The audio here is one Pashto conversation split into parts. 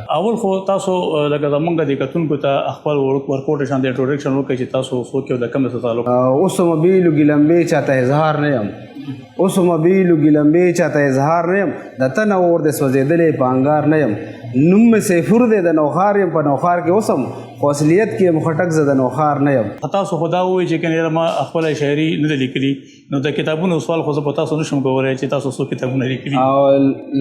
اول خو تاسو لکه زمونږ د کتونکو ته خپل ورکوټ شان د انټروډکشن وکړئ چې تاسو څوک یو د کوم څه تعلق اوس مبیلو ګلمبې چاته اظهار نه یم اوس مبیلو ګلمبې چاته اظهار نه یم د تنور د سوځېدلې پانګار نه یم نوم مې سیفور دی د نوخار یم په نوخار کې اوسم خو اصلیت کې مخټک زه د نوخار نه یم تاسو خدا وایي چې کنه ما خپل شاعري نه ده لیکلي نو د کتابونو سوال خو زه په تاسو نشم کولی چې تاسو څو کتابونه لیکلي او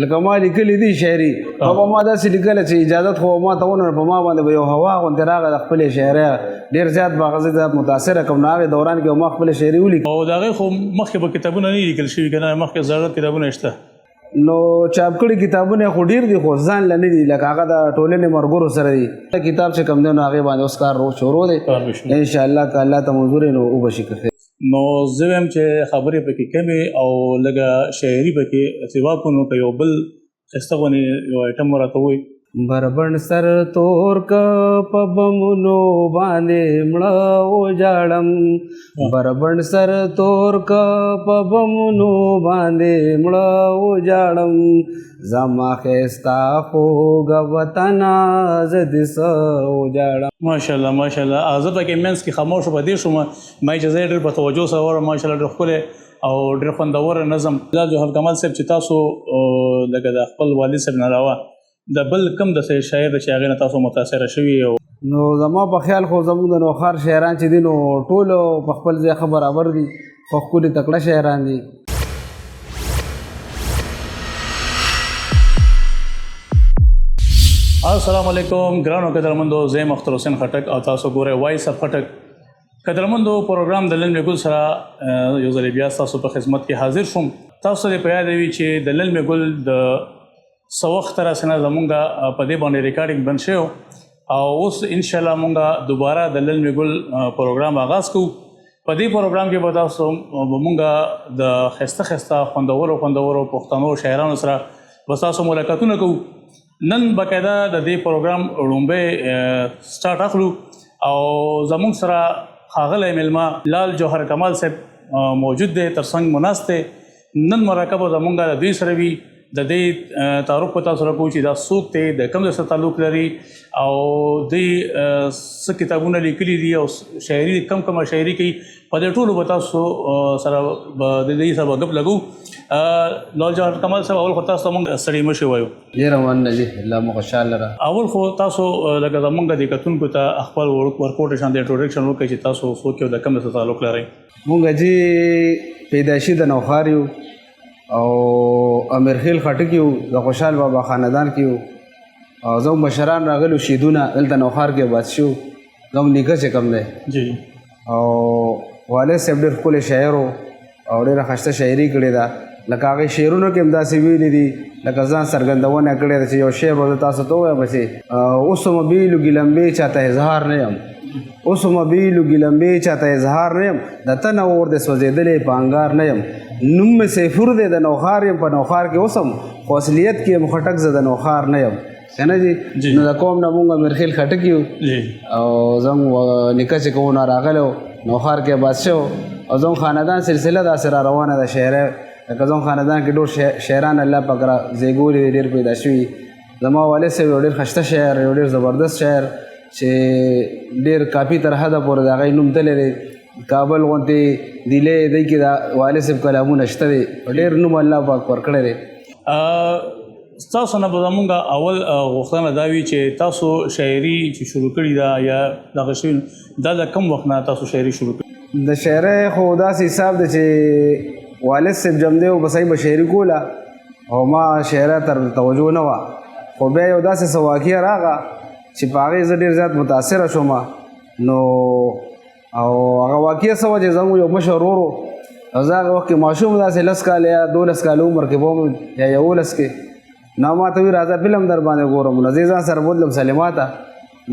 لکه ما لیکلي دي شاعري په ما داسې لیکله چې اجازت خو ما ته ونه په ما باندې به یو هوا غوندې راغله د خپلې شاعري ډېر زیات به هغه زه متاثره کوم نو هغې دوران کې ما خپلې شاعري ولیکل او د هغې خو مخکې به کتابونه نه لیکل شوي که نه مخکې زړه کتابونه شته نو چاپ کړي کتابونه خو ډېر دي خو ځان له نه دي لکه هغه د ټولنې مرګورو سره دي کتاب چې کوم دی نو هغې باندې اوس کار شروع دی انشاءالله که الله ته منظور نو وبشي که خیر نو زه وایم چې خبرې پکې کمې او لږه شاعري پکې سوا کو نو که یو بل ښایسته غونې یو ایټم راته ووایي بربند سر تور کا پبمونو باندې مړه وجاړم بربند سر تور کا پبمونو باندې مړه وجاړم زما ښایستا خوږه وطنه زه دې څه وجاړم ماشاءالله ماشاءالله زه پکې منځ کې خاموش پاتې شوم ما چې زه ډېر په توجه سره واورم ماشاءالله ډېر ښکلی او ډېر خوندور نظم دا جوهر کمال صاحب چې تاسو لکه د خپل والد صاحب نه علاوه د بل کم د شاعر د چې هغې نه تاسو متاثره شوي نو زما په خیال خو زموږ د نوخار شاعران چې دي نو ټول په خپل ځای ښه برابر دي خو ښکلي تکړه شاعران دي السلام علیکم ګرانو قدرمندو زه یم اختر حسین خټک او تاسو ګورئ وایس اف خټک قدرمندو پروګرام د للمې ګل سره یو ځل بیا ستاسو په خدمت کې حاضر شوم تاسو ته په یاد وي چې د للمې ګل د څه وخت راسنه زمونږ په دې باندې ریکارډینګ بند شوی او اوس انشاءالله مونږ دوباره د للمې ګل پروګرام آغاز کوو په دې پروګرام کې به تاسو مونږ د ښایسته ښایسته خوندورو پښتنو شاعرانو سره به تاسو ملاقاتونه کوو نن باقاعده د دې پروګرام لومړی سټارټ اخلو او زمونږ سره ښاغلی میلمه لال جوهر کمال صاحب موجود دی تر څنګ مو ناست دی نن مرکه به زمونږ د دوی سره وي د دې تعارف په تاسو سره کوو چې دا څوک دی د کوم ځای سره تعلق لري او دوی څه کتابونه لیکلي دي او شاعري کومه شاعري کوي په دې ټولو به تاسو سره د دې سره به ګپ لګو لال جوهر کمال صاحب اول خو تاسو ته موږ ستړي مه شئ وایو ډېره مننه جي الله مو خوشحاله را اول خو تاسو لکه زمونږ د کتونکو ته خپل ورکوټ شان د انټروډکشن وکړئ چې تاسو څوک یو د کوم څه تعلق لرئ مونږ جي پیدایشي د نوخار یو او امیر خیل خټک یو د خوشحال بابا خاندان کې یو او زموږ مشران راغلو شیدونه دلته نوخار کې آباد شو زموږ نیکه چې کوم دی جی او والد صاحب ډېر ښکلی شاعر او ډېره ښایسته شاعري کړې ده لکه هغې شعرونو کې هم داسې ویلي دي لکه ځان څرګندونه کړې ده چې یو شعر به زه تاسو ته ووایم چې اوس مبیلو ګلمبې چاته اظهار نه یم اوس مبیلو ګلمبې چاته اظهار نه یم د تنور د سوځېدلې پانګار نه یم نوم مې سیفور دی د نوخار یم په نوخار کې اوسم خو اصلیت کې مخټک زه د نوخار نه یم که نه جي نو د قوم نه مونږ امیر خیل خټک یو او زموږ نیکه چې کوو نه راغلی نوخار کې آباد شو او زموږ خاندان سلسله داسې را روانه ده شاعرۍ لکه زموږ خاندان کې ډېر شاعران الله پاک را زیږولي دي ډېر پیدا شوي زما والد صاحب یو ډېر ښایسته شاعر یو ډېر زبردست شاعر چې ډېر کافي تر حده پورې د هغې نوم تللی دی کابل غوندې دیلې دی کې د والد صاحب کلامونه شته دی ډېر نوم الله پاک ورکړی دی تاسو نه به زمونږ اول غوښتنه دا وي چې تاسو شاعري چې شروع کړې ده یا دغه شوي دا د کوم وخت نه تاسو شاعري شروع کړې د شاعرۍ خو داسې حساب دی چې والد صاحب جم دی او بس به شاعري کوله او ما شاعرۍ تر توجه نه وه خو بیا یو داسې څه واقعه راغله چې په هغې زه ډېر زیات متاثره شوم نو او هغه واقعه څه وه چې زموږ یو مشر ورور و او زه هغه وخت کې ماشوم داسې 10 کاله یا 12 کاله عمر کې به وم یا 11 کې نو ما ته وایي راځه فلم در باندې ګورم نو زه ځان سره بوتلم سلیما ته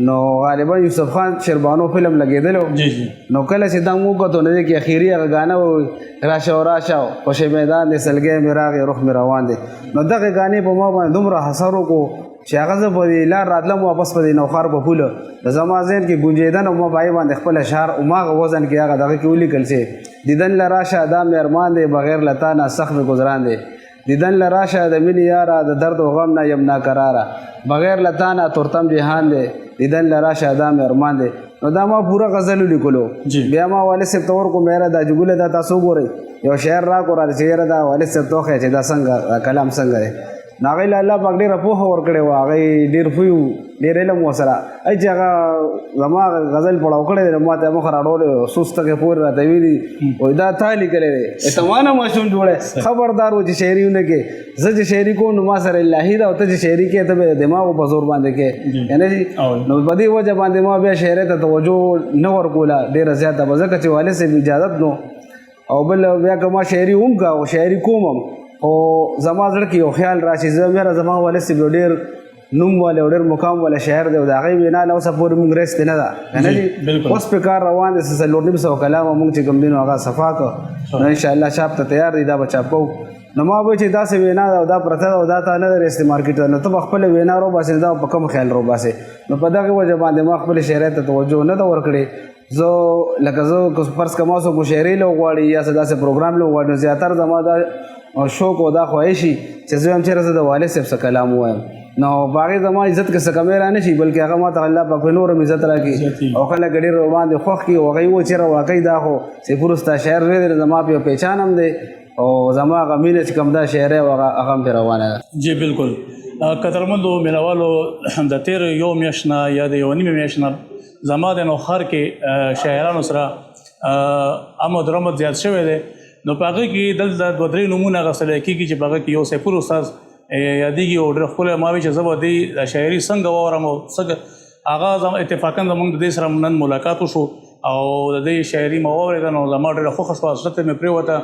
نو غالبا یوسف خان شیربانو فلم لګېدلی نو کله چې دا موږ کتو نو دې کې اخري هغه ګانه وایي راشه و راشه خوشې میدان دی سلګی مې راغی رخ مې روان دی نو دغې ګانې په ما باندې دومره اثر وکړو چې هغه زه په دې لار راتلم واپس په دې نوخار په پوله د زما ذهن کې ګونجېده نو ما په هغې باندې خپل اشعار هماغه وزن کې هغه دغه کې ولیکل چې دیدن له راشه دا مې ارمان دی بغیر له تا نه سخت مې ګزران دی دیدن لراشه د مینې یاره د درد و غم نه یم ناقراره بغیر له تا نه تورتم جهان دی دیدن لراشه دا مې ارمان دی نو دا ما پوره غزل ولیکلو بیا ما والد صاحب ته ورکړو مې یاره دا جګوله دا تاسو وګورئ یو شعر راکړو راته چې یاره دا والد صاحب ته وښیه چې دا څنګه کلام څنګه دی نو هغوی له الله پاک ډېره پوهه ورکړې وه هغوی ډېر پوه وو ډېر علم ورسره ای چې هغه زما غزل پړاو کړی دی نو ما ته یې مخ راړولی سوس تکې پورې راته ویلي وایي دا تا لیکلی دی اتمانه ماشوم جوړی خبردار و چې شاعري ونه کې زه چې شاعري کوم نو ما سره الهي ده او ته چې شاعري کې ته به دماغو په زور باندې کې یعنې چې نو په دې وجه باندې ما بیا شاعرۍ ته توجه نه ورکوله ډېره زیاته به ځکه چې والد صاحب اجازت نو او بل بیا که ما شاعري هم کا او شاعري کوم هم او زما زړه کې یو خیال راشي زما والد صاحب یو ډېر نوم والی او ډېر مقام والی شاعر دی او د هغې وینا له اوسه پورې مونږ رسېدې نه ده که نه دي اوس پې کار روان دی څلور نیم سوه کلامه مونږ چې کوم دی نو هغه صفا کړه نو انشاءالله چاپ ته تیار دی دا به چاپ کوو نو ما به چې داسې وینا ده او دا پرته ده او دا تا نه ده رسېدې مارکېټ ته نو ته به خپله وینا روباسې دا په کوم خیال روباسې نو په دغې وجه باندې ما خپلې شاعرۍ ته توجه نه ده ورکړې زه لکه زه فرض که ما څوک شاعرۍ له وغواړي یا څه داسې پروګرام له وغواړي نو زیاتره زما دا شوق او دا خواهش وي چې زه هم چېرې زه د والد صاحب څه کلام ووایم نو په هغې زما عزت کې څه کمی را نه شي بلکې هغه ما ته الله پاک نور هم عزت راکړي او خلک ډېر ورباندې خوښ کړي او هغوی وایي چېرې واقعي دا خو سیفور ستا شاعر دی زما په یو پہچان هم دی او زما هغه مینه چې کوم دا شاعرۍ او هغه هم پرې روانه ده جی بالکل قدرمندو مینوالو د تېر یو میاشت نه یا د یوه نیمې میاشت نه زما د نوښار کې شاعرانو سره آمد رمد زیات شوی دی نو په هغې کې دلته دوه درې نومونه اخیستلی کېږي چې په هغه کې یو سیفور استاد یادېږي او ډېر ښکلی ما وایي چې زه به دې شاعري څنګه واورم او څنګه هغه اتفاقا زموږ د دې سره نن ملاقات وشو او د دې شاعري مې واورېده نو زما ډېره خوښه شوه زړه ته مې پرېوته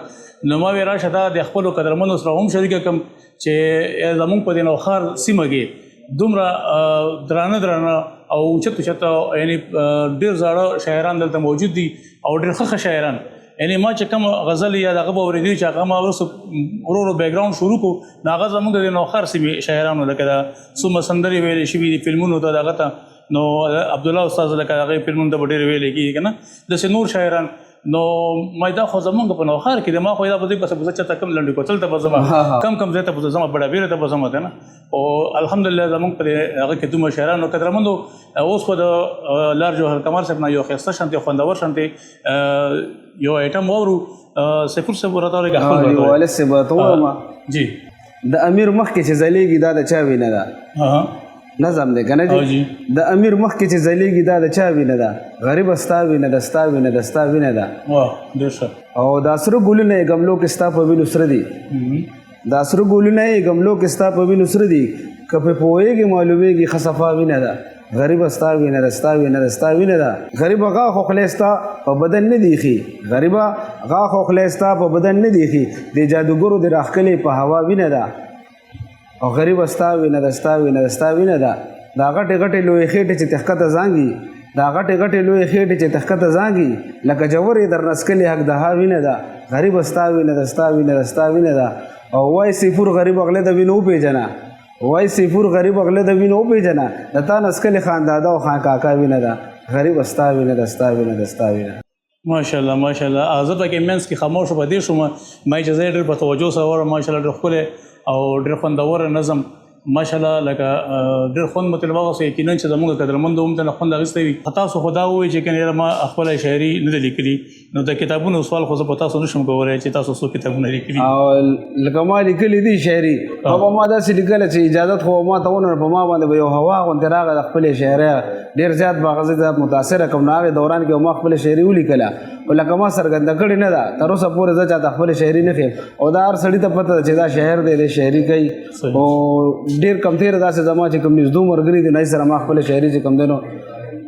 نو ما ویې راشه دا د خپلو قدرمنو سره هم شریکه کړم چې زموږ په دې نوښار سیمه کې دومره درانه او اوچت یعنې ډېر زاړه شاعران دلته موجود دي او ډېر ښه شاعران یعنې ما چې کوم غزل یا دغه به اورېدلي چې هغه ما وروسته ورو بیکګراونډ شروع کړو نو هغه زموږ د نوښار سیمې شاعرانو لکه دا څومره سندرې ویلې شوي دي فلمونو ته دغه ته نو عبدالله استاد لکه هغې فلمونو ته به ډېرې ویلې کېږي که نه داسې نور شاعران نو ما دا خو زمونږ په نوښار کې دی ما خو دا به دې پسې به زه چېرته کم لنډې کوڅل ته به ځم کم ځای ته به زه ځم بډابېره ته به ځم که نه او الحمدلله زمونږ په هغه کې دومره شاعران نو قدرمندو اوس خو د لار جوهر کمال صاحب نه یو ښایسته شانتې خوندور شانتې یو ایټم واورو سیفور صاحب راته وایي والد صاحب ته ووایم جی د امیر مخکې چې ځلیږي دا د چا وینه ده نظم دی که نه جي د امیر مخکې چې ځلیږي دا د چا وینه ده غریبه ستا وینه ده ستا وینه ده ستا وینه ده او دا سره ګلونه یې ګملو کې ستا په وینو سره دي دا سره ګلونه یې ګملو کې ستا په وینو سره دي که پرې پوهېږي معلومېږي ښه صفا وینه ده غریبه ستا وینه ده ستا وینه ده ستا وینه ده غریبه غاښ او خولې ستا په بدن نه دي ښي غریبه غاښ او خولې ستا په بدن نه دي ښي د جادوګرو د راښکلې په هوا وینه ده او غریبه ستا وینه ده ستا وینه ده ستا وینه ده دا غټې غټې لویې خېټې چې تښکته زانګي دا غټې غټې لویې خېټې چې تښکته زانګي لکه جوورې در نسکلې حق دها وینه ده غریبه ستا وینه ده ستا وینه ده ستا وینه ده او وای سیفور غریب اغله د وینو وپېژنه وای سیفور غریب اغله د وینو وپېژنه د تا نسکلې خانداده او خان کاکا وینه ده غریبه ستا وینه ده ستا وینه ده ستا وینه ماشاءالله ماشاءالله زه پکې منځ کې خاموشه په دې شوم ما چې زه ډېر په توجه سره واورم ماشاءالله ډېر ښکلی او ډېر خوندور نظم ماشاءالله لکه ډېر خوند مې ترې واغوستی یقینا چې زموږ قدرمندو هم ترنه خوند اخیستی وي تاسو خو دا ووایئ چې کنه ما خپله شاعري نه ده لیکلي نو د کتابونو سوال خو زه په تاسو نشم کولی چې تاسو څو کتابونه لیکلي او لکه ما لیکلي دي شاعري په ما داسې لیکله چې اجازت خو ما ته ونه په ما باندې به یو هوا غوندې راغله د خپلې شاعرۍ ډېر زیات به هغه زه متاثره کړم نو هغې دوران کې ما خپله شاعري ولیکله او لکه ما څرګنده کړې نه ده تر اوسه پورې زه چاته خپله شاعري نه ښیم او دا هر سړي ته پته ده چې دا شاعر دی دی شاعري کوي او ډېر کم تېره داسې زما چې کوم نږدو ملګري دي هغې سره ما خپله شاعري چې کوم دی نو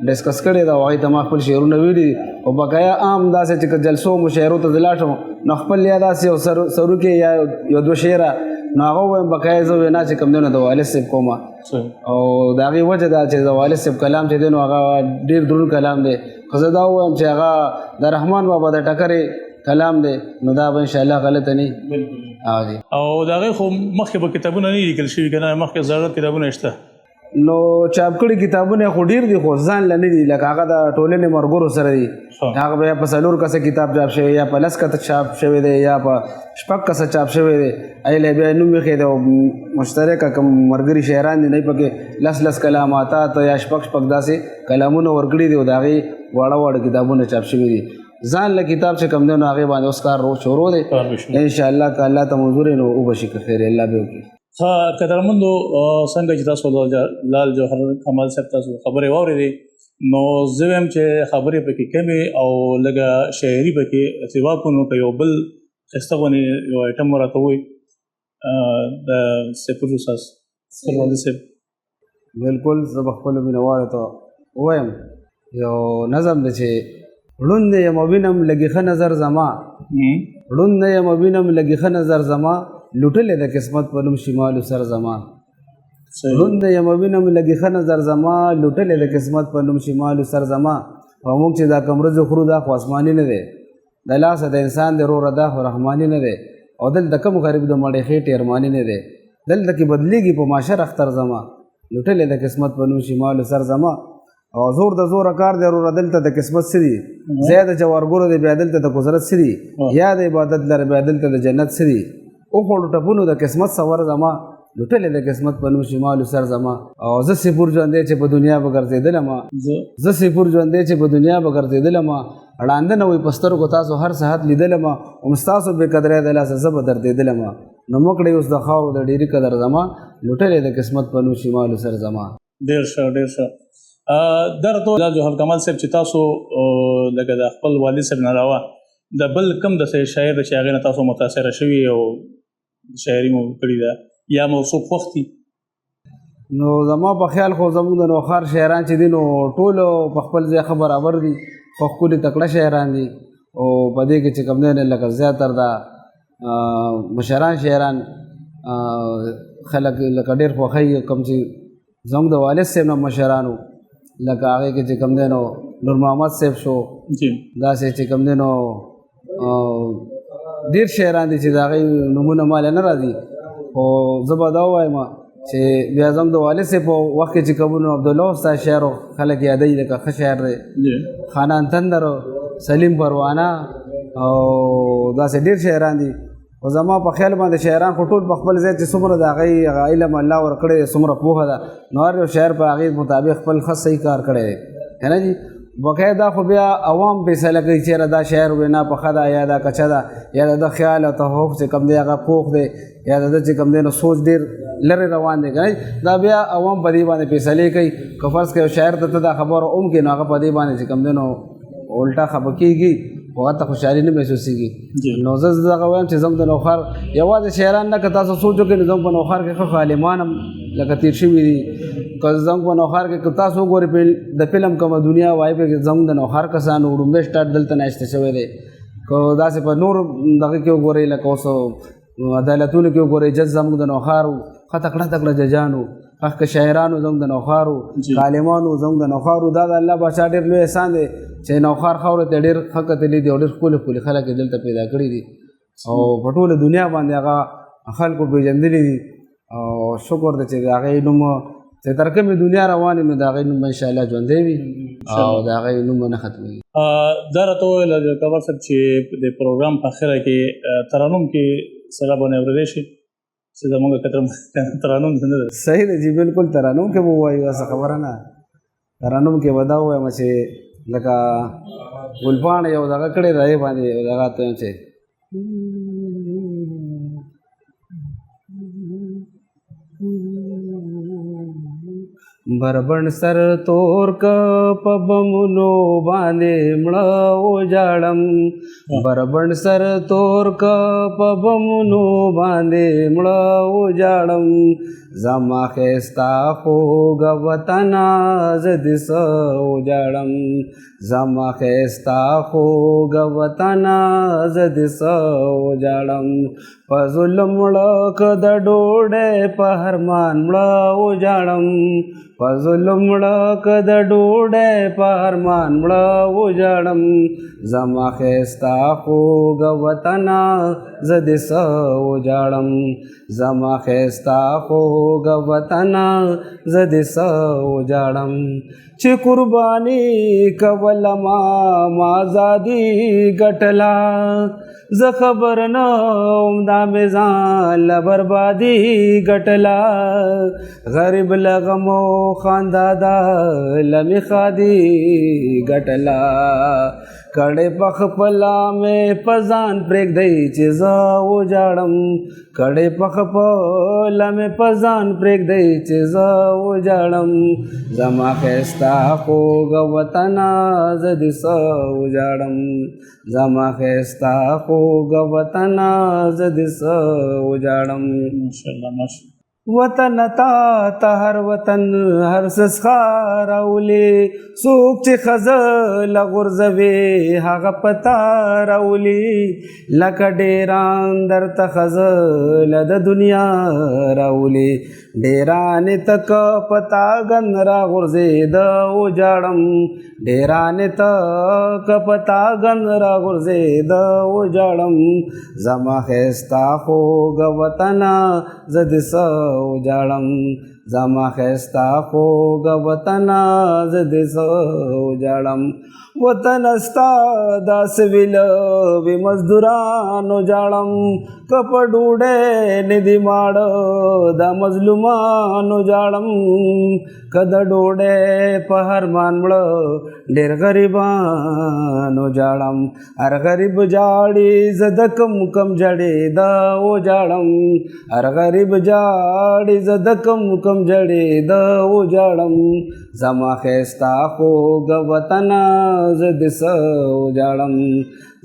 ډسکس کړې ده او هغې ته ما خپل شعرونه ویلي دي او بقایا عام داسې چې جلسو مشاعرو ته زه لاړ شم نو خپل یا داسې یو سرو کې یا یو دوه شعره نو هغه ووایم بقایا زه وینا چې کوم دی نو د والد صاحب کوم او د هغې وجه دا چې د والد صاحب کلام چې دی نو هغه ډېر دروند کلام دی خو زه دا ووایم چې هغه د رحمان بابا د ټکرې کلام دی نو دا به انشاءالله غلطه نه او د هغې خو مخکې به کتابونه نه لیکل شوي که نه مخکې زاړه کتابونه شته نو چاپ کړي کتابونه خو ډیر دي خو ځان لنی دي لکه هغه د ټولنې مرګورو سره دي هغه بیا په څلور کسه کتاب چاپ شوی یا په لس کسه چاپ شوی دی یا په شپږ کسه چاپ شوی دی ایله بیا نوم یې د مشترک کم مرګري شاعران دي نه پکې لس کلامات یا شپږ داسې کلامونه ورګړي دي او د هغې واړه واړه کتابونه چاپ شوي دي ځان له کتاب چې کم دی نو هغې باندې اوس کار شروع دی انشاءالله که الله ته منظور نو وبشي که خیر الله به وکړي. ها قدرمندو څنګه چې تاسو لال جوهر کمال صاحب تاسو خبرې واورېدې نو زه وایم چې خبرې پکې کمې او لږه شاعري پکې سوا کو نو که یو بل ښایسته غوندې یو ایټم راته ووایي د سیفور استاذ خپلوالي صاحب. بالکل زه به خپلو مینهوالو ته ووایم یو نظم دی چې ړوند یم وینم لږې ښه نظر زما ړوند یم وینم لږې ښه نظر زما لوټلې د قسمت په نوم شمالو سر زما ړوند یم وینم لږې ښه نظر زما لوټلې د قسمت په نوم شمالو سر زما او موږ چې دا کوم ورځې خورو دا خو آسماني نه دی د لاسه د انسان د روره دا خو رحماني نه دی او دلته کوم غریب د مړې خېټې ارماني نه دی دلته کې بدلېږي په معاشر اختر زما لوټلې د قسمت په نوم شمالو سر زما او زور د زوره کار دی وروره دلته د قسمت څه دي ځای د جوارګرو دی بیا دلته د قدرت څه دي یا د عبادت لره بیا دلته د جنت څه دي وخوړو ټپونو د قسمت سور زما لوټلې د قسمت په نوم شمالو سر زما او زه سپور ژوندی چې په دنیا به ګرځېدلم زه سپور ژوندی چې په دنیا به ګرځېدلم ړانده نه وي په سترګو تاسو هر ساعت لیدلم هم ستاسو بې قدرۍ د لاسه زه به دردېدلم نو مکړئ اوس د خاورو د ډېري قدر زما لوټلې د قسمت په نوم شمالو سر زما. ډېر ښه ډېر ښه. دا راته ووایه جوهر کمال صاحب چې تاسو لکه د خپل والد صاحب نه علاوه د بل کوم داسې شاعر دی چې هغې نه تاسو متاثره شوي او شاعري مو کړې ده یا مو څوک خوښ دي؟ نو زما په خیال خو زموږ د نوښار شاعران چې دي نو ټولو په خپل ځای ښه برابر دي خو ښکلي تکړه شاعران دي او په دې کې چې کوم دی لکه زیاتر دا مشران شاعران خلک لکه ډېر خوښوي کوم چې زموږ د والد صاحب نه مشرانو لکه هغې کې چې کوم دی نو نور محمد صاحب شو داسې چې کوم دی نو ډېر شاعران دي چې د هغې نومونه ماله نه راځي خو زه به دا ووایم چې بیا زموږ د والد صاحب په وخت کې چې کوم نو عبدالله استاد شاعر خلک یادوي لکه ښه شاعر دی خانان تندر سلیم پروانه او داسې ډېر شاعران دي خو زما په خیال باندې شاعران خو ټول په خپل ځای چې څومره د هغې علم الله ورکړی دی څومره پوهه ده نو هر یو شاعر په هغې مطابق خپل ښه صحیح کار کړی دی نه جي بقایا دا خو بیا عوام فیصله کوي چېرې دا شاعر وینا پخه ده یا دا کچه ده یا د ده خیال او تحف چې کوم دی هغه پوخ دی یا د ده چې کوم دی نو سوچ ډېر لرې روان دی که نه دا بیا عوام په دې باندې فیصلې کوي که فرض کړه یو شاعر ته ته دا خبره کړي نو هغه په دې باندې چې کوم دی نو الټا خفه کېږي خو هغه ته خوشحالي نه محسوسېږي نو زه دغه وایم چې زموږ د نوښار یوازې شاعران نه که تاسو سوچ وکړئ نو زموږ په نوښار کې ښه عالمان هم لکه تېر شوي دي که زموږ په نوښار کې که تاسو وګورئ د فلم کومه دنیا وایي پکې زموږ د نوښار کسانو وړومبی سټارټ دلته نایسته شوی دی که داسې په نور دغه کې وګورئ لکه اوس عدالتونو کې وګورئ جج زموږ د نوښار و ښه تکړه تکړه ججانو ښه شاعرانو زموږ د نوښار و عالمانو زموږ د نوښار و دا د الله بادشاه ډېر لوی احسان دی چې نوښار خاورې ته ډېر ښه کتلي دي او ډېر ښکلي ښکلي خلک یې دلته پیدا کړي دي او په ټوله دنیا باندې هغه خلکو پېژندلي دي او شکر دی چې د هغې نوم چې تر کومې دنیا روانې نو د هغې نوم به انشاءالله ژوندی وي او د هغې نوم به نه ختمېږي. دا راته وویل کمال صاحب چې د پروګرام په اخره کې ترانوم کې څه به نه اورېدی شي چې زموږ ترانوم نه ده صحیح دی جی بالکل ترانوم کې به ووایو داسې خبره نه ترانوم کې به دا ووایم چې لکه ګلپاڼه یو دغه کړې ده هغې باندې یو دغه ته وایم چې بربند سر تور کا پبمنو باندې مړه وجاړم بربند سر تور کا پبمنو باندې مړه وجاړم زما ښایسته خوږ وطنه زه دې څه وجاړم زما ښایسته خوږ وطنه زه دې څه وجاړم په ظلم مړه که د ډوډۍ په هرمان مړه وجاړم په ظلم مړه که د ډوډۍ په هرمان مړه وجاړم زما ښایسته خوږ وطنه زه دې څه وجاړم زما ښایسته خوږ وطنا زدي سوجړم چې قرباني کولما مازادي ګټلا ز خبر نه اوم دا میزان ل بربادي ګټلا غریب لغمو خاندادا لمی خادي ګټلا کړه پخپلا مې پزان پرېګ دی چې زه وجاړم کړه پخپلا مې پزان پرېګ دی چې زه وجاړم زما خستا خوږ وطنا زدي سو وجاړم زما خستا خوږ وطنا زدي سو وجاړم ماشاءالله ماشاءالله وطن تا هر وطن هر سسخار اولی سوک چې خزل غرزوي هغه پتا راولی لکه ډیران در ته خزل د دنیا راولی ډیران تک پتا غن را غرزې د وجاړم ډیران تک پتا غن را غرزې د وجاړم زما خستا خوږ وطنا زد وجاړم زما خستا خوږ وطنا زدي وجاړم وطن استا داس ویل وی مزدورانو جاړم کپ ډوډۍ ندی ماړ د مظلومانو جاړم کد ډوډۍ په هر مان مړ ډېر غریبانو جاړم هر غریب جاړي زد کم کم جړې دا وجاړم هر غریب جاړي زد کم کم جړې دا وجاړم زما خستا خوږ وطنا زدي وجاړم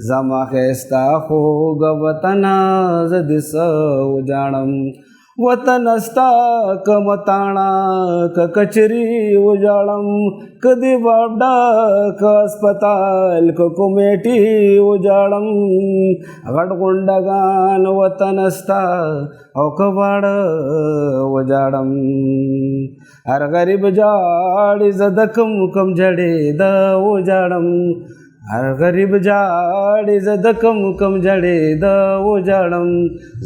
زما خستا خوږ وطنا زدي وجاړم وطن استا کمتانا کچری وجاړم کدی وډا ک اسپیټال کو کمیټي وجاړم غټ غونډګان وطن استا او کواړ وجاړم هر غریب جاړي زد کم کم جړې دا وجاړم هر غریب جاړي زد کم کم جړې دا وجاړم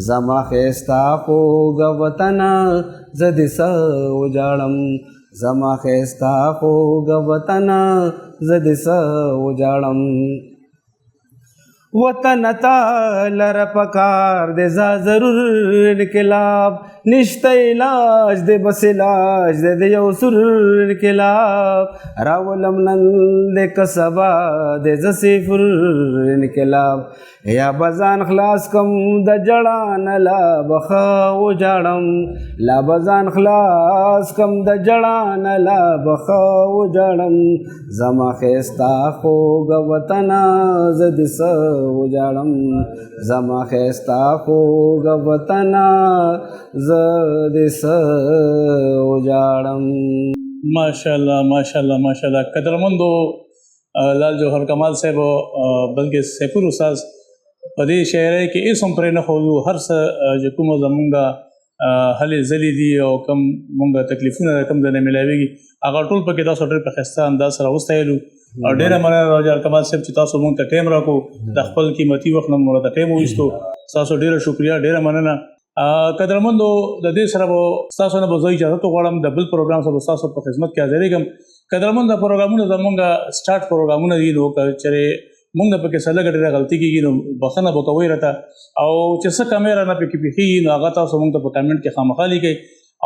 زما خستا خوږ وطنا زدي وجاړم زما خستا خوږ وطنا زدي وجاړم وطن تا لر پکار دے زا ضرور انقلاب نشته علاج دے بس علاج دے یو سر انقلاب راولم نن دے کسبا دے ز صفر انقلاب یا بزان خلاص کم د جړان لا بخا وجاړم لا بزان خلاص کم د جړان لا بخا وجاړم زما خستا خوږ وطنا زدي وجاړم زما خستا خوږ وطنا زدي وجاړم ماشاءالله ماشاءالله ماشاءالله قدرمندو لال جوهر کمال صاحب بلکې سیفور استاد په دې شاعرۍ کې هیڅ هم پرې نه ښودو هر څه چې کومه زمونږ هلې ځلې دي او کوم مونږ تکلیفونه کوم ځای نه میلاویږي هغه ټول پکې تاسو ډېر په ښایسته انداز سره وستایلو او ډېره مننه جوهر کمال صاحب چې تاسو مونږ ته ټایم راکړو د خپل قیمتي وخت نه مو راته ټایم وویستو تاسو ډېره شکریا ډېره مننه قدرمندو د دې سره به ستاسو نه به زه اجازت وغواړم د بل پروګرام سره به ستاسو په خدمت کې حاضرېږم قدرمند د پروګرامونه زمونږ سټارټ پروګرامونه دي نو که چېرې مونږ نه پکې څه لږه ډېره غلطي کېږي نو بخښنه به کوئ راته او چې څه کمیره نه پکې پېښېږي نو هغه تاسو مونږ ته په کمنټ کې خامخا لیکئ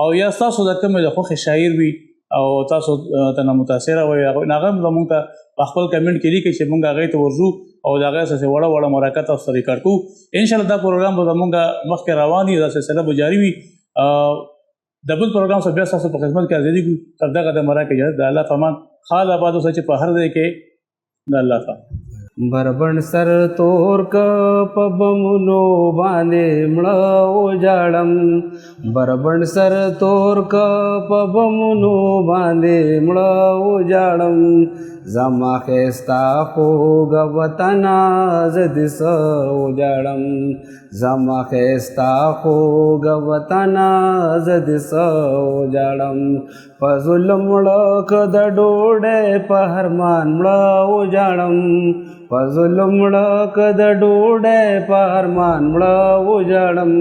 او یا ستاسو د کومې د خوښې شاعر وي او تاسو ته نه متاثره وئ هغه هم زمونږ ته په خپل کمنټ کې لیکئ چې مونږ هغې ته ورځو او د هغې څه وړه وړه مرکه تاسو ته ریکارډ کوو انشاءالله دا پروګرام به زمونږ مخکې روان وي دا سلسله به جاري وي د بل پروګرام سره بیا ستاسو په خدمت کې حاضرېږو تر دغه د مرکه اجازت د الله فمان خال آباد اوسئ چې په هر ځای کې د الله فام بربند سر تور ک پبمونو باندې مړه وجاړم بربند سر تور ک پبمونو باندې مړه وجاړم زما خستا خوږ وطنا زدي وجاړم زما خستا خوږ وطنه زه دې څه وجاړم په ظلم مړه که د ډوډۍ په ارمان مړه وجاړم په ظلم مړه که د ډوډۍ په ارمان مړه وجاړم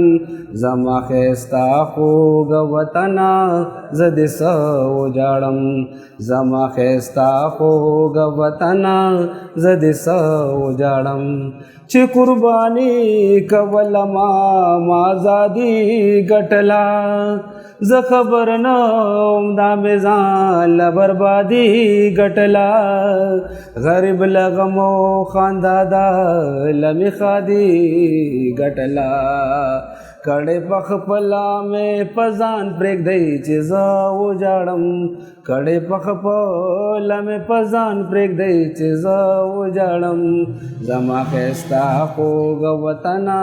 زما خستا خوږ وطنه زه دې څه وجاړم زما خستا خوږ وطنه زه دې څه وجاړم چې قرباني کوله ما ازادي ګټله زه خبر نه وم دا مې ځان له بربادي ګټله غریب له غمو خندا ده له مې ښادي ګټله کړې په خپله مې په ځان پرېږدی چې زه وجاړم کړې په خپله مې په ځان پرېږدی چې زه وجاړم زما ښایسته خوږ وطنه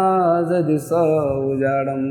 زه دې څه وجاړم